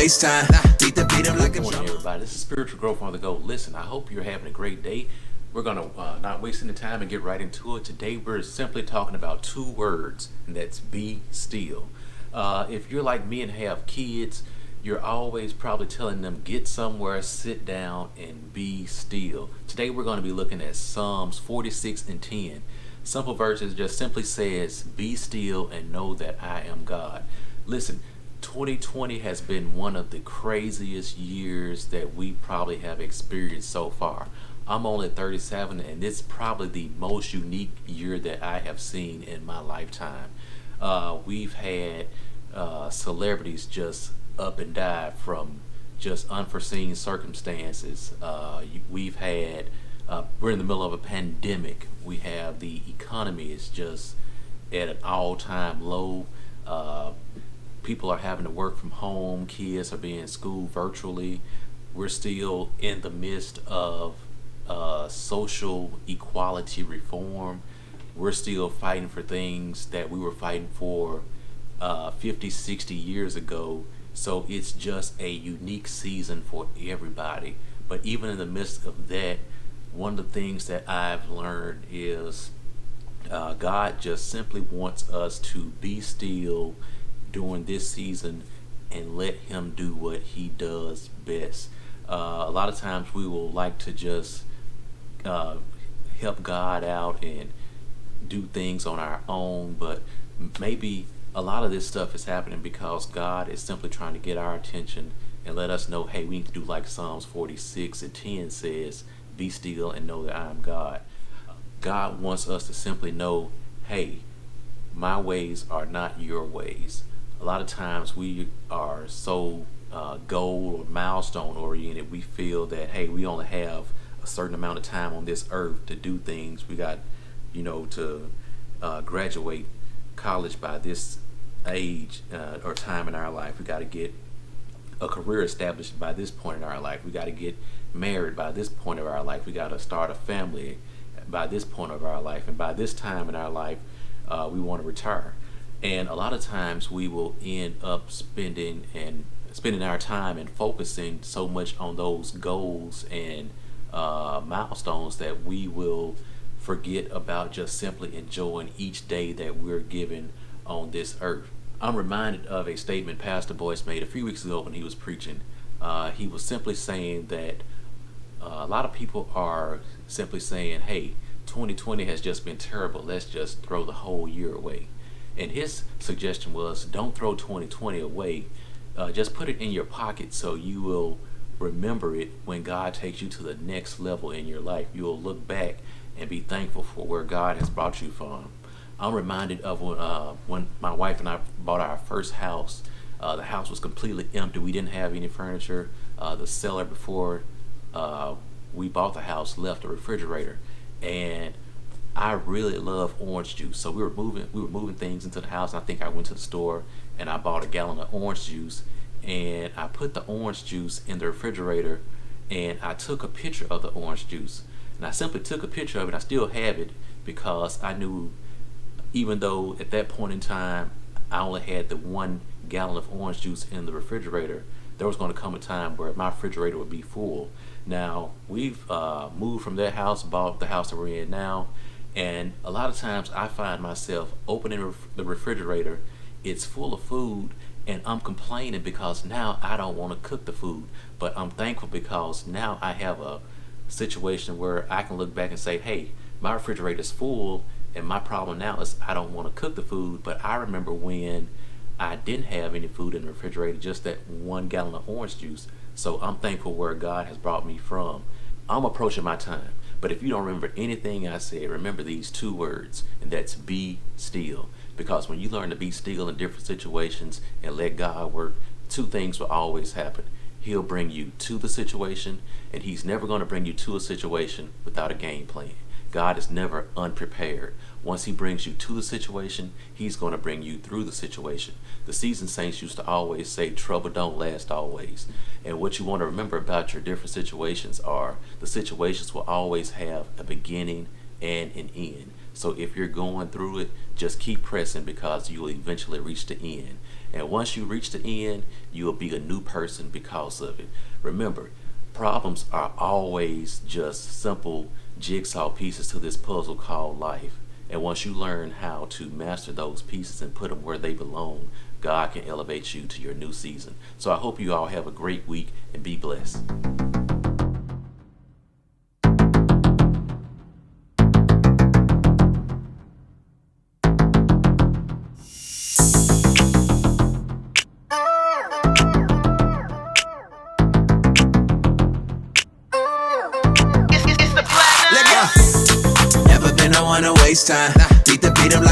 FaceTime. Beat the beat up like a Good morning, drum. everybody. This is Spiritual Growth on the Go. Listen, I hope you're having a great day. We're going to not waste any time and get right into it. Today, we're simply talking about two words, and that's be still. If you're like me and have kids, you're always probably telling them, get somewhere, sit down, and be still. Today, we're going to be looking at Psalms 46 and 10. Simple verses just simply says, be still and know that I am God. Listen, 2020 has been one of the craziest years that we probably have experienced so far. I'm only 37, and it's probably the most unique year that I have seen in my lifetime. We've had celebrities just up and die from just unforeseen circumstances. We're in the middle of a pandemic. We have the economy is just at an all-time low. People are having to work from home. Kids are being schooled virtually. We're still in the midst of social equality reform. We're still fighting for things that we were fighting for 50, 60 years ago. So it's just a unique season for everybody. But even in the midst of that, one of the things that I've learned is God just simply wants us to be still during this season and let Him do what He does best. A lot of times we will like to just help God out and do things on our own, but maybe a lot of this stuff is happening because God is simply trying to get our attention and let us know, hey, we need to do like Psalms 46 and 10 says, be still and know that I am God. God wants us to simply know, hey, my ways are not your ways. A lot of times we are so goal or milestone oriented, we feel that, hey, we only have a certain amount of time on this earth to do things. We got, to graduate college by this age or time in our life. We got to get a career established by this point in our life. We got to get married by this point of our life. We got to start a family by this point of our life. And by this time in our life, we want to retire. And a lot of times we will end up spending our time and focusing so much on those goals and milestones that we will forget about just simply enjoying each day that we're given on this earth. I'm reminded of a statement Pastor Boyce made a few weeks ago when he was preaching. He was simply saying that a lot of people are simply saying, hey, 2020 has just been terrible. Let's just throw the whole year away. And his suggestion was, don't throw 2020 away. Just put it in your pocket so you will remember it when God takes you to the next level in your life. You will look back and be thankful for where God has brought you from. I'm reminded of when my wife and I bought our first house. The house was completely empty. We didn't have any furniture. The seller before we bought the house left a refrigerator, and I really love orange juice. So we were moving things into the house. I think I went to the store and I bought a gallon of orange juice, and I put the orange juice in the refrigerator, and I took a picture of the orange juice. And I simply took a picture of it. I still have it because I knew, even though at that point in time I only had the 1 gallon of orange juice in the refrigerator, there was going to come a time where my refrigerator would be full. Now, we've moved from that house, bought the house that we're in now, and a lot of times I find myself opening the refrigerator, it's full of food, and I'm complaining because now I don't want to cook the food. But I'm thankful because now I have a situation where I can look back and say, hey, my refrigerator is full, and my problem now is I don't want to cook the food. But I remember when I didn't have any food in the refrigerator, just that 1 gallon of orange juice. So I'm thankful where God has brought me from. I'm approaching my time. But if you don't remember anything I said, remember these two words, and that's be still. Because when you learn to be still in different situations and let God work, two things will always happen. He'll bring you to the situation, and He's never going to bring you to a situation without a game plan. God is never unprepared. Once He brings you to the situation, He's going to bring you through the situation. The seasoned saints used to always say, trouble don't last always. And what you want to remember about your different situations are the situations will always have a beginning and an end. So if you're going through it, just keep pressing because you will eventually reach the end. And once you reach the end, you will be a new person because of it. Remember, problems are always just simple jigsaw pieces to this puzzle called life. And once you learn how to master those pieces and put them where they belong, God can elevate you to your new season. So I hope you all have a great week and be blessed. Never been, I wanna waste time. Beat the beat up